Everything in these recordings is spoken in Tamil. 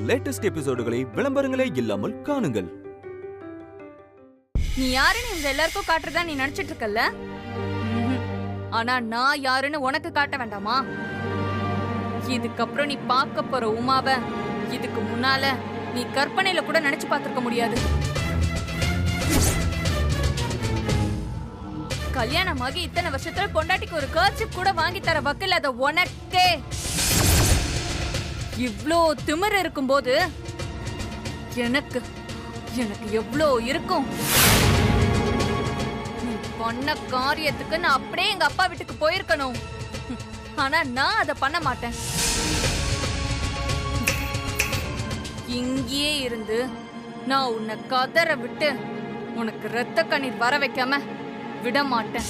லேட்டஸ்ட் எபிசோடுகளை விளம்பரங்களே இல்லாமல் காணுங்கள். நீ யாருன்னு இவங்க எல்லாருக்கும் காட்டுறதா நீ நினைச்சிட்டு இருக்கல்ல? ஆனா நான் யாருன்னு உனக்கு காட்ட வேண்டாமா? இதுக்கப்புறம் நீ பார்க்க போற உமாவை இதுக்கு முன்னால நீ கற்பனையில கூட நினைச்சு பார்த்திருக்க முடியாது. கல்யாணமாகி இத்தனை வருஷத்துல பொண்டாட்டிக்கு ஒரு கர்ச்சிப் கூட வாங்கி தர வக்கல் அத உனக்கே இவ்ளோ திமிரு இருக்கும்போது எனக்கு எனக்கு எவ்வளோ இருக்கும்? நீ பண்ண காரியத்துக்கு நான் அப்படியே எங்க அப்பா வீட்டுக்கு போயிருக்கணும். ஆனா நான் அதை பண்ண மாட்டேன். இங்கேயே இருந்து நான் உன்னை கதற விட்டு உனக்கு ரத்த கண்ணீர் வர வைக்காம விட மாட்டேன்.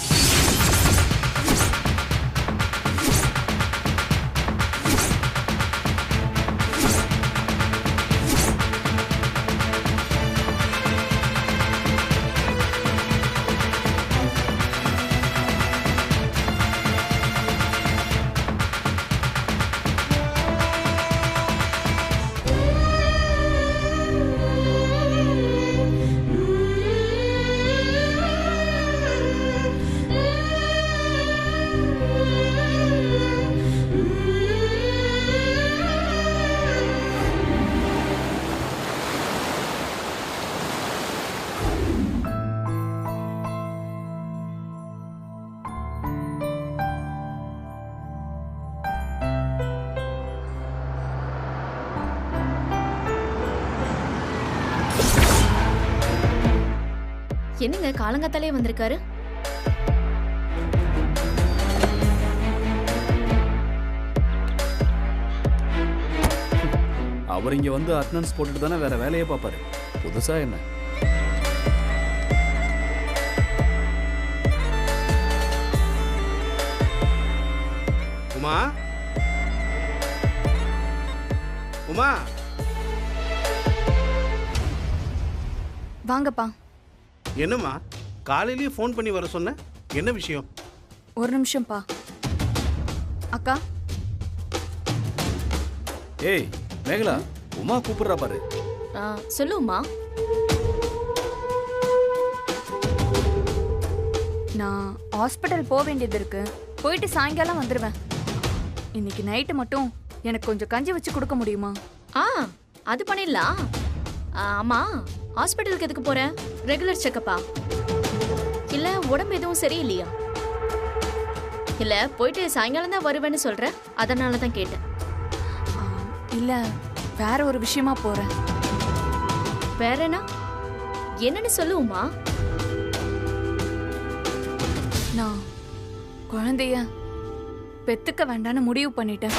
என்னங்க காலங்காத்தாலே வந்திருக்காரு? அவர் இங்க வந்து அட்டெண்டன்ஸ் போட்டுட்டு தானே வேற வேலையே பார்ப்பாரு. புதுசா என்ன? உமா உமா வாங்கப்பா. என்னம்மா காலையிலேயே ஃபோன் பண்ணி வர சொன்ன? என்ன விஷயம்? ஒரு நிமிஷம்ப்பா. அக்கா. ஏய் மேகலா, உமா கூப்பிடுறா பாரு. சொல்லுமா. நான் ஹாஸ்பிட்டல் போக வேண்டியது இருக்கு. போயிட்டு சாயங்காலம் வந்துடுவேன். இன்னைக்கு நைட்டு மட்டும் எனக்கு கொஞ்சம் கஞ்சி வச்சு கொடுக்க முடியுமா? அது பண்ணிடலாம். ஆமா, ஹாஸ்பிட்டலுக்கு எதுக்கு போற? ரெகுலர் செக்கப்பா? இல்ல உடம்பு எதுவும் சரியில்லையா? இல்ல போயிட்டு சாயங்காலம் தான் வருவேன்னு சொல்ற, அதனால தான் கேட்டேன். இல்ல வேற ஒரு விஷயமா போறேன். வேற என்ன? என்னன்னு சொல்லுமா. நான் குழந்தைய பெத்துக்க வேண்டான்னு முடிவு பண்ணிட்டேன்.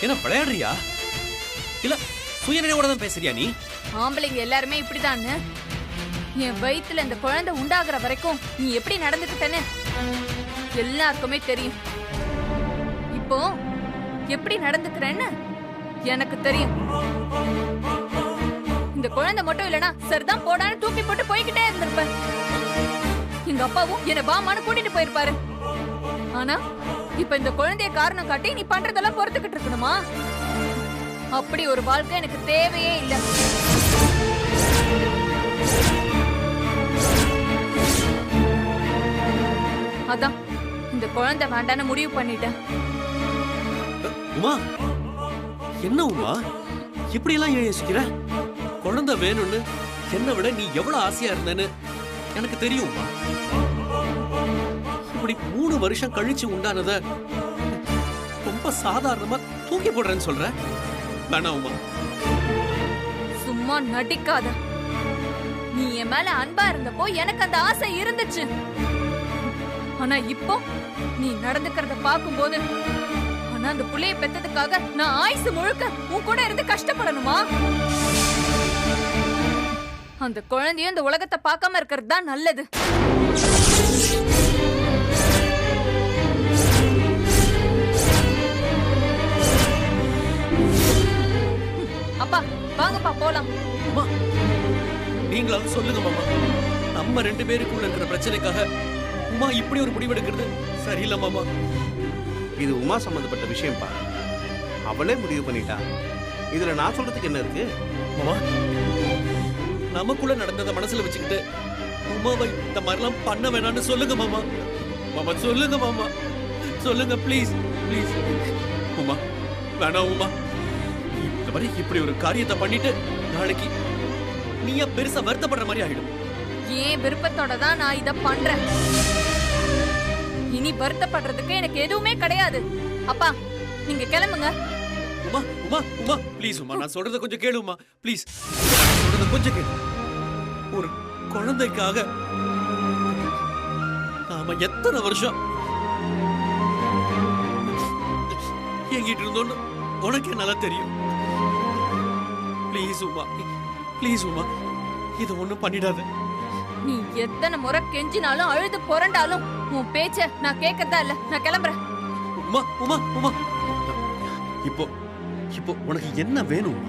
என்ன விளையாடுறியா? இல்ல சுயநினைவோட தான் பேசுறியா நீ? ஆம்பளைங்க எல்லாருமே இப்படிதான். என் வயித்துல இந்த குழந்தை உண்டாகிற வரைக்கும் நீ எப்படி நடந்துக்கிட்டேன்னு எல்லாருக்குமே தெரியும். இப்போ எப்படி நடந்துக்கிறேன்னு எனக்கு தெரியும். இந்த குழந்தை மட்டும் இல்லனா சரிதான் போடான்னு தூக்கி போட்டு போய்கிட்டே இருந்திருப்பேன். எங்க அப்பாவும் என்ன பாமான்னு கூட்டிட்டு போயிருப்பாரு. ஆனா இப்ப இந்த குழந்தைய காரணம் காட்டி நீ பண்றதெல்லாம் பொறுத்துக்கிட்டு இருக்கணுமா? அப்படி ஒரு வாழ்க்கை எனக்கு தேவையே இல்லை. அதான் இந்த குழந்தை வேண்டான்னு முடிவு பண்ணிட்டேன். உமா, என்ன உமா இப்படி எல்லாம் யோசிக்கிற? குழந்தை வேணும்னு என்னை விட நீ எவ்வளவு ஆசையா இருந்தேன்னு எனக்கு தெரியும் உமா. இப்படி 3 வருஷம் கழிச்சு உண்டானத ரொம்ப சாதாரணமா தூக்கி போடுறேன்னு சொல்ற? வேணாம் உமா. சும்மா நடிக்காத. நீ என் மேல அன்பா இருந்தப்போ எனக்கு அந்த ஆசை இருந்துச்சு. ஆனா இப்போ நீ நடந்துக்கிறத பாக்கும்போது, ஆனா அந்த புள்ளைய பெத்ததுக்காக நான் ஆயுசு முழுக்க உன் கூட இருந்து கஷ்டப்படணுமா? அந்த குழந்தையும் இந்த உலகத்தை பார்க்காம இருக்கிறது தான் நல்லது. போலாம். அம்மா நீங்களாவது சொல்லுங்க மாமா. நம்ம 2 பேருக்குள்ள இருக்கிற பிரச்சனைக்காக உமா இப்படி ஒரு முடிவு எடுக்கிறது சரியில்லை மாமா. இது உமா சம்பந்தப்பட்ட விஷயம்ப்பா. அவளே முடிவு பண்ணிட்டா. இதுல நான் சொல்றதுக்கு என்ன இருக்கு? மாமா நமக்குள்ள நடந்ததை மனசுல வச்சுக்கிட்டு உமாவை இந்த மாதிரிலாம் பண்ண வேணாம்னு சொல்லுங்க மாமா. மாமா சொல்லுங்க மாமா, சொல்லுங்க ப்ளீஸ் ப்ளீஸ். உமா வேணாம் உமா, இந்த மாதிரி இப்படி ஒரு காரியத்தை பண்ணிட்டு நாளைக்கு நீயா பெருசா வருத்தப்படுற மாதிரி ஆயிடும். ஏன் விருப்பத்தோட தான் நான் இத பண்றேன். இனி வருத்தப்படுறதுக்கு எனக்கு எதுவுமே கிடையாது. அப்பா நீங்க கிளம்புங்க. உமா உமா உமா ப்ளீஸ் உமா, நான் சொல்றத கொஞ்சம் கேளு உமா ப்ளீஸ். சொல்றத கொஞ்சம் கேளு. ஒரு குழந்தைக்காக நாம எத்தனை வருஷம் எங்கிட்டு இருந்தோன்னு உனக்கே நல்லா தெரியும். ப்ளீஸ் உமா ப்ளீஸ் உமா, இதை ஒண்ணும் பண்ணிடாத. நீ எத்தனை முறை கெஞ்சினாலும் அழுது புரண்டாலும் உன் பேச்ச நான் கேட்கறதா இல்ல. நான் கிளம்புறேன். உமா உமா உமா, இப்போ இப்போ உனக்கு என்ன வேணும்?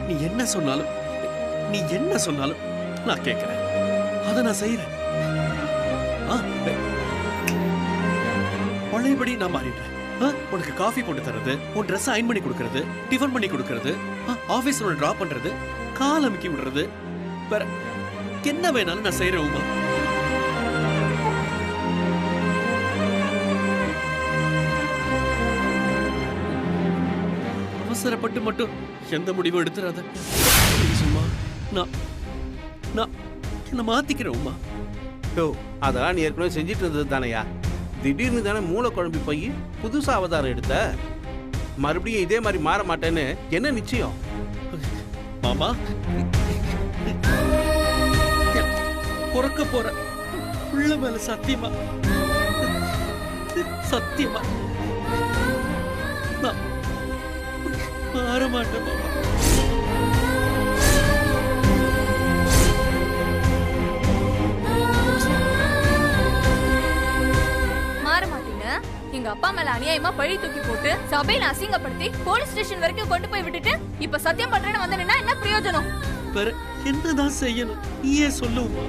நீ என்ன சொன்னாலும் நான் கேட்கிறேன். அதை நான் செய்யறேன். பழையபடி நான் மாறிடுறேன். உனக்கு காஃபி போட்டு தர்றது, உன் ட்ரெஸ் அயன் பண்ணி கொடுக்கறது, டிஃபன் பண்ணி கொடுக்கறது, ஆபீஸ்ல உன்னை டிராப் பண்றது, கால் அமுக்கி விடுறது, வேற என்ன வேணாலும் நான் செய்யறேன் உமா. அவசரப்பட்டு மட்டும் எந்த முடிவும் எடுத்துறாத உமா. நான் என்ன மாத்திக்கிறேன் உமா. யோ, அதெல்லாம் நீ ஏற்கனவே செஞ்சுட்டு இருந்தது தானையா? திடீர்னு தானே மூளை குழம்பி போய் புதுசா அவதாரம் எடுத்த. மறுபடியும் இதே மாதிரி மாற மாட்டேன்னு என்ன நிச்சயம்? மாமா பிறக்க போற உள்ள மேல சத்தியமா சத்தியமா நான் மாற மாட்டேன் மாமா. மாற மாட்டீங்க. எங்க அப்பா மேல அநியாயமா பழி தூக்கி போட்டு சபையில அசிங்கப்படுத்தி போலீஸ் ஸ்டேஷன் வரைக்கும் கொண்டு போய் விட்டுட்டு இப்ப சத்தியம் பண்றேன்னு வந்து நின்னா என்ன பிரயோஜனம்? வேற என்னதான் செய்யணும் நீயே சொல்லுமா.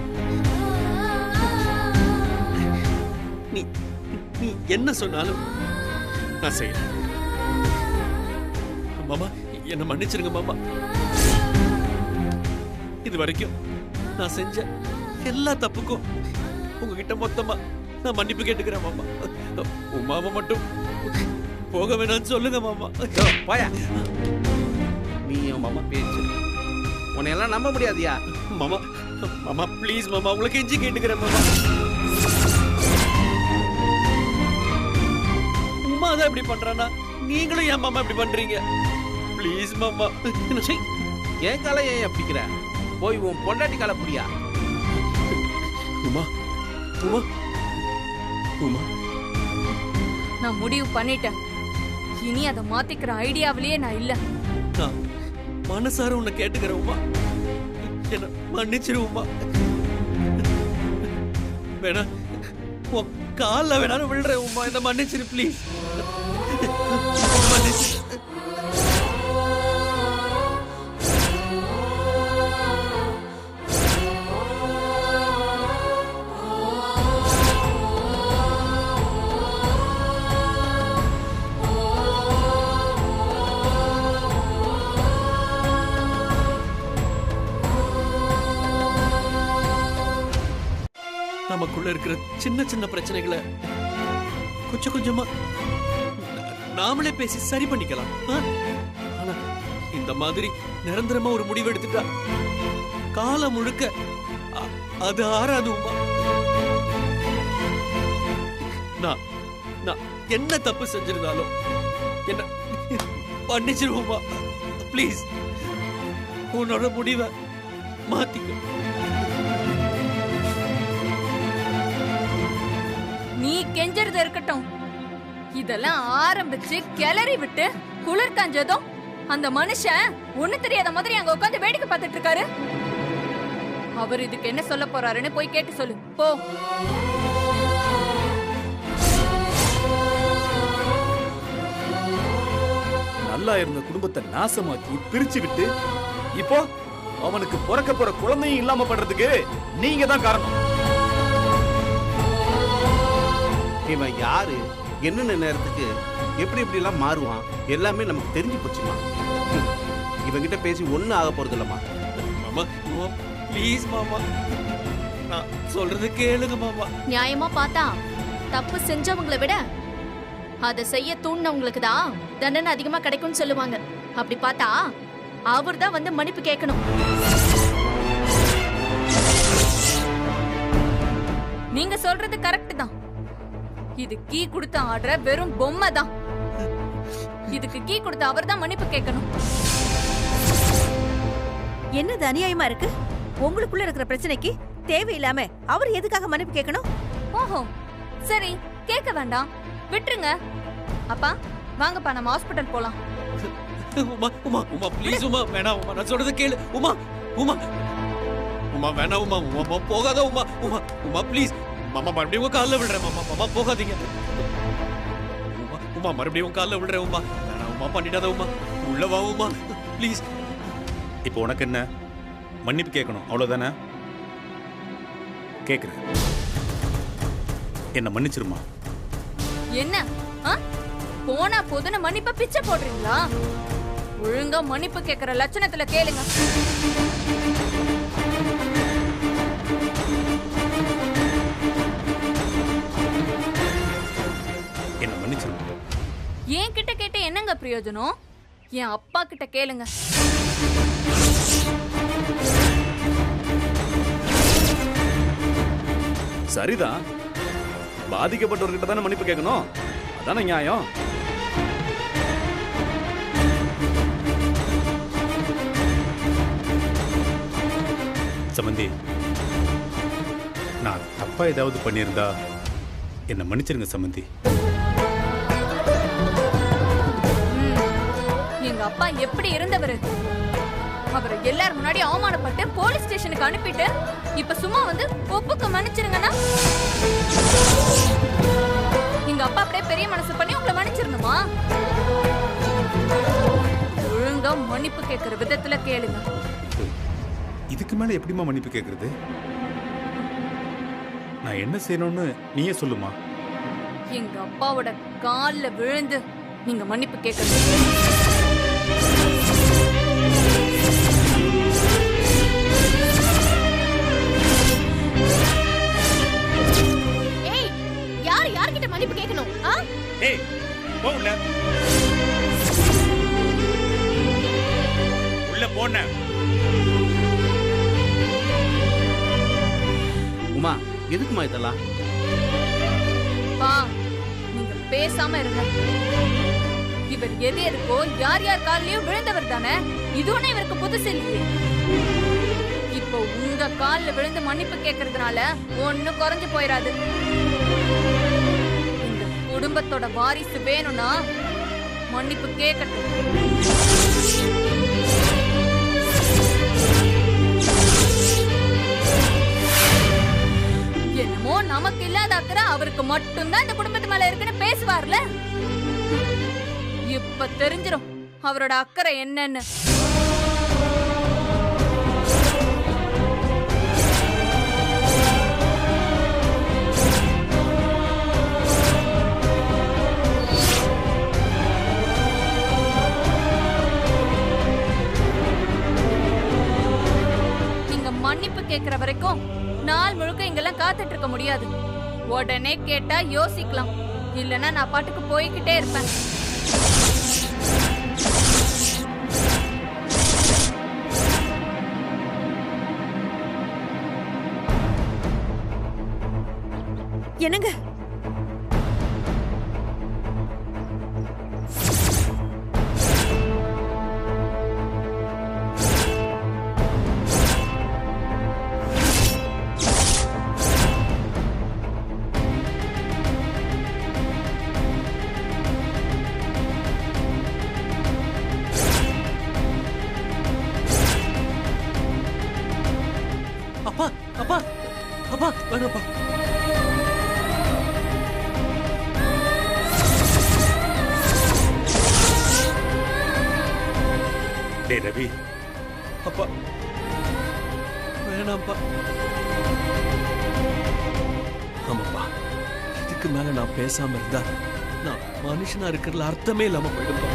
நீ என்ன சொன்னாலும் நான் செய்யறேன் மாமா. என்ன மன்னிச்சிருங்க மாமா. இது வரைக்கும் நான் செஞ்ச எல்லா தப்புக்கும் உங்ககிட்ட மொத்தமா நான் மன்னிப்பு கேட்டுக்கிறேன் மாமா. உமாவை மட்டும் போக வேணாம்னு சொல்லுங்க மாமா. போயா நீ மாமா பேச்சு உன்னையெல்லாம் நம்ப முடியாதியா மாமா. மாமா ப்ளீஸ் மாமா, உங்களுக்கு எஞ்சி கேட்டுக்கிறேன் மாமா. உமா தான் இப்படி பண்றானா, நீங்களும் ஏன் மாமா இப்படி பண்றீங்க? ப்ளீஸ் மாமா. என் காலை ஏன் அப்படிக்கிற? போய் உன் பொண்டாட்டி காலை புடியா. உமா உமா உமா, நான் முடிவு பண்ணிட்டேன். இனி அதை மாத்திக்கிற ஐடியாவிலேயே நான் இல்ல. நான் மனசார உன்னை கேட்டுக்கிறேன் உமா. என்ன மன்னிச்சிரு உமா. வேணா உன் காலில் வேணாலும் விழுறேன் உமா. என்ன மன்னிச்சிரு ப்ளீஸ். மன்னிச்சிரு. நமக்குள்ள இருக்கிற சின்ன சின்ன பிரச்சனைகளை கொஞ்சம் கொஞ்சமா நாமளே பேசி சரி பண்ணிக்கலாம். ஆனா இந்த மாதிரி நிரந்தரமா ஒரு முடிவு எடுத்துட்டா காலம் முழுக்க அது ஆறாது உமா. நான் என்ன தப்பு செஞ்சிருந்தாலும் என்ன மன்னிச்சிருவோமா ப்ளீஸ். உன்னோட முடிவை மாத்திக்க. நீ கெஞ்சறது இருக்கட்டும். இதெல்லாம் ஆரம்பிச்சு கிளறி விட்டு குளிர் காஞ்சதும் அந்த மனுஷன் ஒண்ணு தெரியாத மாதிரி அங்க உட்காந்து வேடிக்கை பார்த்துட்டு இருக்காரு. அவர் இதுக்கு என்ன சொல்ல போறாருன்னு போய் கேட்டு சொல்லு போ. நல்லா இருந்த குடும்பத்தை நாசமாக்கி பிரிச்சு விட்டு இப்போ அவனுக்கு பிறக்க போற குழந்தையும் இல்லாம பண்றதுக்கு நீங்க தான் காரணம். இவன் யாரு, என்னென்ன நேரத்துக்கு எப்படி எப்படி எல்லாம் மாறுவான் எல்லாமே நமக்கு தெரிஞ்சு போச்சுமா. இவங்கிட்ட பேசி ஒன்னும் ஆக போறது இல்லம்மா. மாமா ப்ளீஸ் மாமா, நான் சொல்றது கேளுங்க மாமா. நியாயமா பார்த்தா தப்பு செஞ்சவங்களை விட அதை செய்ய தூண்டினவங்களுக்கு தான் தண்டனை அதிகமா கிடைக்கும்னு சொல்லுவாங்க. அப்படி பார்த்தா அவர் தான் வந்து மன்னிப்பு கேட்கணும். நீங்க சொல்றது கரெக்ட் தான். இது கீ கொடுத்த ஆடுற வெறும் பொம்மை தான். இதுக்கு கீ கொடுத்த அவர் தான் மன்னிப்பு கேட்கணும். என்னது அநியாயமா இருக்கு? உங்களுக்குள்ள இருக்கிற பிரச்சனைக்கு தேவையில்லாம அவர் எதுக்காக மன்னிப்பு கேட்கணும்? ஓஹோ சரி, கேட்க வேண்டாம், விட்டுருங்க. அப்பா வாங்கப்பா, நம்ம ஹாஸ்பிட்டல் போலாம். உமா உமா உமா ப்ளீஸ் உமா, வேணாம் உமா, நான் சொல்றது கேளு உமா. உமா உமா வேணாம் உமா, உமா போகாத உமா. உமா உமா ப்ளீஸ் மாமா, மறுபடியும் உங்க காலில் விடுறேன் மாமா. மாமா போகாதீங்க உமா. உமா மறுபடியும் உங்க காலில் விடுறேன் உமா. வேணாம் உமா, பண்ணிடாத உமா. உள்ள வா உமா ப்ளீஸ். இப்போ உனக்கு என்ன, மன்னிப்பு கேட்கணும் அவ்வளவுதானே? கேட்குறேன், என்ன மன்னிச்சிருமா. என்ன போனா போதுன்னு மன்னிப்ப பிச்சை போடுறீங்களா? ஒழுங்கா மன்னிப்பு கேட்கிற லட்சணத்துல கேளுங்க. என்ன மன்னிச்சிருமா. என் கிட்ட கேட்ட என்னங்க பிரயோஜனம்? என் அப்பா கிட்ட கேளுங்க. சரிதான், பாதிக்கப்பட்டவர்கிட்ட தானே மன்னிப்பு கேட்கணும். அதானே நியாயம். சமந்தி, நான் தப்பா ஏதாவது பண்ணியிருந்தா என்ன மன்னிச்சிருங்க சமந்தி. எங்க அப்பா எப்படி இருந்தவரு? அவர் எல்லாரும் முன்னாடி அவமானப்பட்டு போலீஸ் ஸ்டேஷனுக்கு அனுப்பிட்டு இப்ப சும்மா வந்து ஒப்புக்கு மன்னிச்சிருங்கன்னா, எங்க அப்பா அப்படியே பெரிய மனசு பண்ணி உங்களை மன்னிச்சிருந்தோமா? ஒழுங்கா மன்னிப்பு கேட்கிற விதத்துல கேளுங்க. இதுக்கு மேல எப்படிமா மன்னிப்பு கேட்கறது? நான் என்ன செய்யணும்னு நீயே சொல்லுமா. எங்க அப்பாவோட கால்ல விழுந்து நீங்க மன்னிப்பு கேட்கணும். ஏய், யார்கிட்ட மன்னிப்பு கேட்கணும்? ஏய் போ உள்ள. உள்ள போன. உமா எதுக்குமா இதெல்லாம்? பா, நீங்க பேசாம இருங்க. இவர் எது எதுக்கோ யார் யார் கால்லயும் விழுந்தவர் தானே. இது ஒண்ணு இவருக்கு புதுசு இல்லையே. இப்போ உங்க கால்ல விழுந்து மன்னிப்பு கேட்கறதுனால ஒண்ணும் குறைஞ்சு போயிடாது. இந்த குடும்பத்தோட வாரிசு வேணும்னா மன்னிப்பு கேட்கட்டும். என்னமோ நமக்கு இல்லாத அக்கறை அவருக்கு மட்டும்தான் இந்த குடும்பத்து மேல இருக்குன்னு பேசுவார்ல. இப்ப தெரிஞ்சிரும் அவரோட அக்கறை என்னன்னு. நீங்க மன்னிப்பு கேட்கிற வரைக்கும் நாள் முழுக்க இங்கெல்லாம் காத்துட்டு இருக்க முடியாது. உடனே கேட்டா யோசிக்கலாம், இல்லைன்னா நான் பாட்டுக்கு போய்கிட்டே இருப்பேன். என்னங்க அப்பா அப்பா அப்பா வேணாப்பா. டேய் ரவி, அப்பா வேணாம்ப்பா. ஆமாப்பா, இதுக்கு மேல நான் பேசாம இருந்தா நான் மனுஷனா இருக்கிறதுல அர்த்தமே இல்லாம போயிடுப்பா.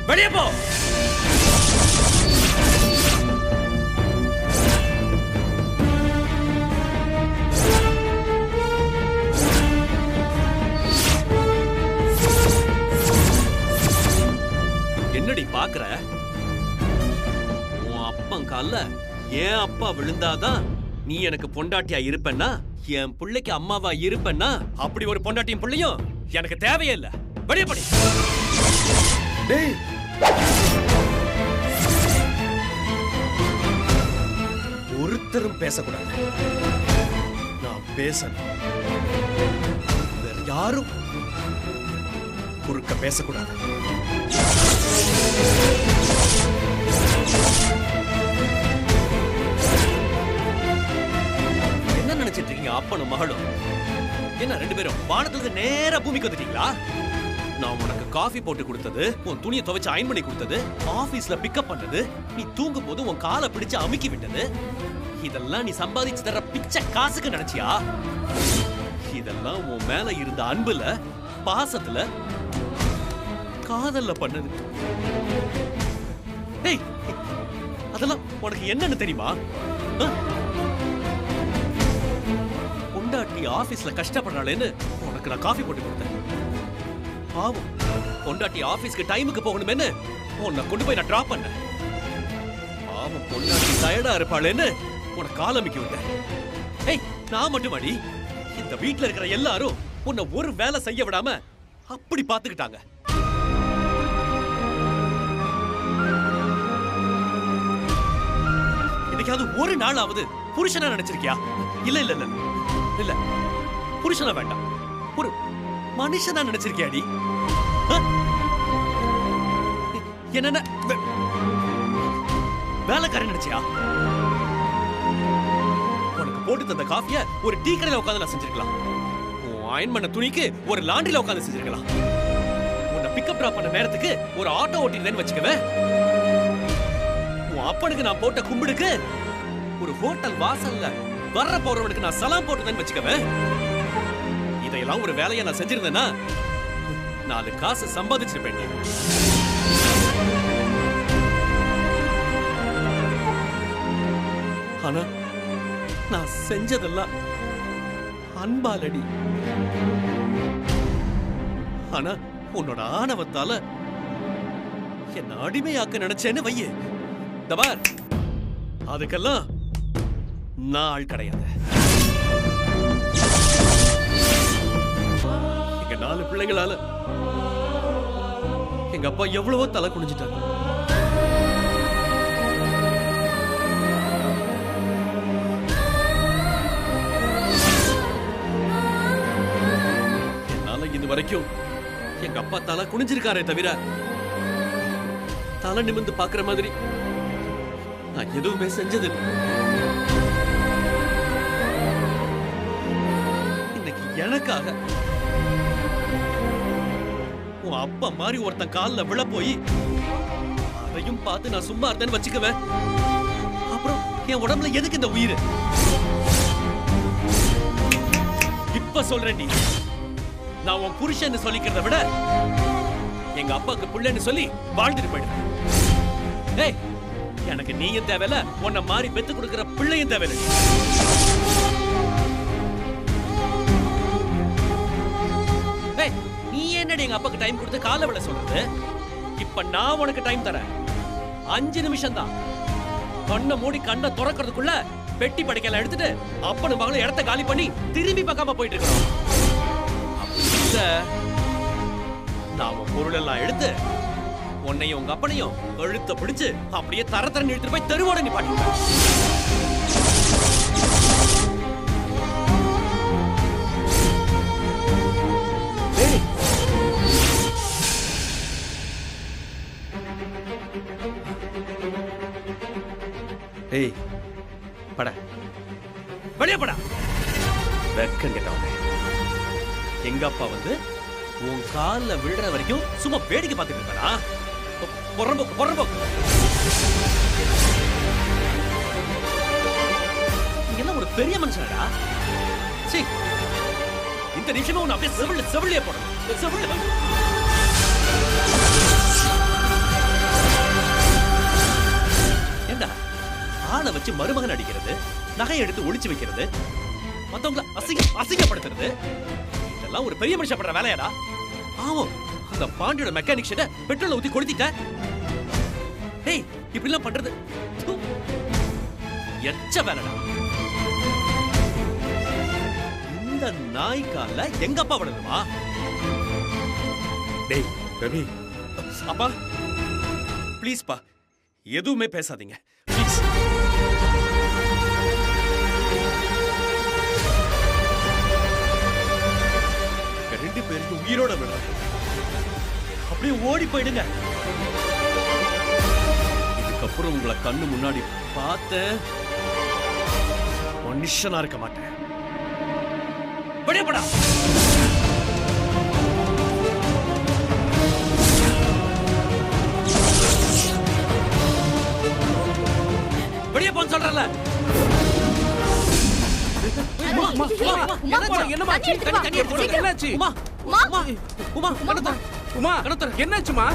வெளியே போ. என்னடி பாக்குற? உன் அப்பன் கால்ல என் அப்பா விழுந்தாதான் நீ எனக்கு பொண்டாட்டியா இருப்பேன்னா, என் பிள்ளைக்கு அம்மாவா இருப்பேன்னா, அப்படி ஒரு பொண்டாட்டியும் பிள்ளையும் எனக்கு தேவையே இல்ல. வெளியே படி. டேய், ஒருத்தரும் பேசக்கூடாது. நான் பேசணும். வேற யாரும் குறுக்க பேசக்கூடாது. என்ன நினைச்சிட்டு இருக்கீங்க அப்பனும் மகளும்? என்ன ரெண்டு பேரும் வானத்துக்கு நேரா பூமிக்கு வந்துட்டீங்களா? நான் உனக்கு காஃபி போட்டு கொடுத்தது, உன் துணியை துவைச்சு அயன் பண்ணி கொடுத்தது, ஆபீஸ்ல பிக்கப் பண்ணது, நீ தூங்கும் போது உன் காலை பிடிச்சு அமுக்கி விட்டது, இதெல்லாம் நீ சம்பாதிச்சு தர பிச்சை காசுக்கு நினைச்சியா? இதெல்லாம் உன் மேல இருந்த அன்புல, பாசத்துல, காதல்ல பண்ணது. ஏய், அதெல்லாம் உனக்கு என்னன்னு தெரியுமா? பொண்டாட்டி ஆபீஸ்ல கஷ்டப்படுறாளேன்னு உனக்கு நான் காஃபி போட்டு கொடுத்தேன். பாவம், பொண்டாட்டி ஆபீஸ்க்கு டைமுக்கு போகணுமேன்னு உன்னை கொண்டு போய் நான் டிராப் பண்ணேன். பாவம், பொண்டாட்டி டயர்டா இருப்பாளேன்னு உன்னை காலமிக்கி விட்டேன். ஏய், நான் மட்டும் அடி, இந்த வீட்டுல இருக்கிற எல்லாரும் உன்னை ஒரு வேலை செய்ய விடாம அப்படி பாத்துக்கிட்டாங்க. இன்னைக்காவது ஒரு நாளாவது புருஷனா நினைச்சிருக்கியா? இல்ல இல்ல இல்ல இல்ல, புருஷனா வேண்டாம், ஒரு மனுஷனா நினைச்சிருக்கியாடி? என்ன வேலைக்காரன் நினைச்சியா? உனக்கு போட்டு தந்த காஃபிய ஒரு டீ கடையில உட்காந்து நான் செஞ்சிருக்கலாம். உன் அயன் பண்ண துணிக்கு ஒரு லாண்டரியில உட்காந்து செஞ்சிருக்கலாம். உன்னை பிக்கப் டிராப் பண்ண நேரத்துக்கு ஒரு ஆட்டோ ஓட்டிருந்தேன்னு வச்சுக்கவே, உன் அப்பனுக்கு நான் போட்ட கும்பிடுக்கு ஒரு ஹோட்டல் வாசல்ல வர்ற போறவனுக்கு நான் சலாம் போட்டுதேன்னு வச்சுக்கவே, இதெல்லாம் ஒரு வேலையை நான் செஞ்சிருந்தேன்னா 4 காசு சம்பாதிச்சிருப்பேன். ஆனா நான் செஞ்சதெல்லாம் அன்பாலடி. ஆனா உன்னோட ஆணவத்தால என்ன அடிமையாக்க நினைச்சேன்னு வையே, தபார், அதுக்கெல்லாம் நான் ஆள் கிடையாது. எங்க 4 பிள்ளைங்களால எங்க அப்பா எவ்வளவோ தலை குனிஞ்சிட்டாரு. என்னால இது வரைக்கும் எங்க அப்பா தலை குனிஞ்சிருக்காரே தவிர தலை நிமிர்ந்து பாக்குற மாதிரி நான் எதுவுமே செஞ்சது. இன்னைக்கு எனக்காக உன் அப்பா மாதிரி ஒருத்தன் கால்ல விழ போய் அதையும் பார்த்து நான் சும்மா இருந்தேன்னு வச்சுக்குவேன். அப்புறம் என் உடம்புல எதுக்கு இந்த உயிர்? இப்ப சொல்றேன், நான் உன் புருஷன் சொல்லிக்கிறத விட எங்க அப்பாவுக்கு பிள்ளைன்னு சொல்லி வாழ்ந்துட்டு போயிடுவேன். ஏய், எனக்கு நீயும் தேவையில்ல, உன்னை மாறி பெத்து கொடுக்கிற பிள்ளையும் தேவையில்லை. ஏய், நீ என்னடி எங்க அப்பாக்கு டைம் கொடுத்து காலை விட சொல்றது? இப்ப நான் உனக்கு டைம் தரேன். 5 நிமிஷம் தான். கண்ணை மூடி கண்ணை திறக்கிறதுக்குள்ள பெட்டி படைக்கல எடுத்துட்டு அப்பனும் மகளும் இடத்த காலி பண்ணி திரும்பி பார்க்காம போயிட்டு இருக்கணும். நான் உன் பொருள் எல்லாம் எடுத்து உன்னையும் உங்க அப்பனையும் கழுத்த பிடிச்சு அப்படியே தரத்தரன்னு எடுத்துட்டு போய் தெருவோட நிப்பாட்டிடுவேன். ஏய், பட வெளியே போடா. வெக்கம் கேட்டவனே. எங்க அப்பா வந்து உன் கால்ல விழுற வரைக்கும் சும்மா வேடிக்கை பார்த்துட்டு இருக்கானா? பொறம்போக்கு. என்ன ஒரு பெரிய மனுஷனடா. சீ, இந்த நிமிஷமே உன்னை அப்படியே செவிலியே போடணும். ஏண்டா ஆளை வச்சு மருமகன் அடிக்கிறது, நகையை எடுத்து ஒளிச்சு வைக்கிறது, மத்தவங்கள அசிங்கப்படுத்துறது, இதெல்லாம் ஒரு பெரிய மனுஷன் பண்ற வேலையாடா? ஆவும் அந்த பாண்டியோட மெக்கானிக் ஷெட்டை பெட்ரோல் ஊத்தி கொளுத்திட்ட. டேய், இப்படி எல்லாம் பண்றது எச்ச வேலைடா. இந்த நாய்க்கால எங்க அப்பா விடணுமா? டேய் ரவி, அப்பா ப்ளீஸ் பா, எதுவுமே பேசாதீங்க ப்ளீஸ். ரெண்டு பேருக்கு உயிரோட விடுறேன், அப்படியே ஓடி போயிடுங்க. இதுக்கப்புறம் உங்களை கண்ணு முன்னாடி பார்த்த மனுஷனா இருக்க மாட்டேன். வெளியப்படா. வெளியே போன்னு சொல்றல. என்னாச்சுமா?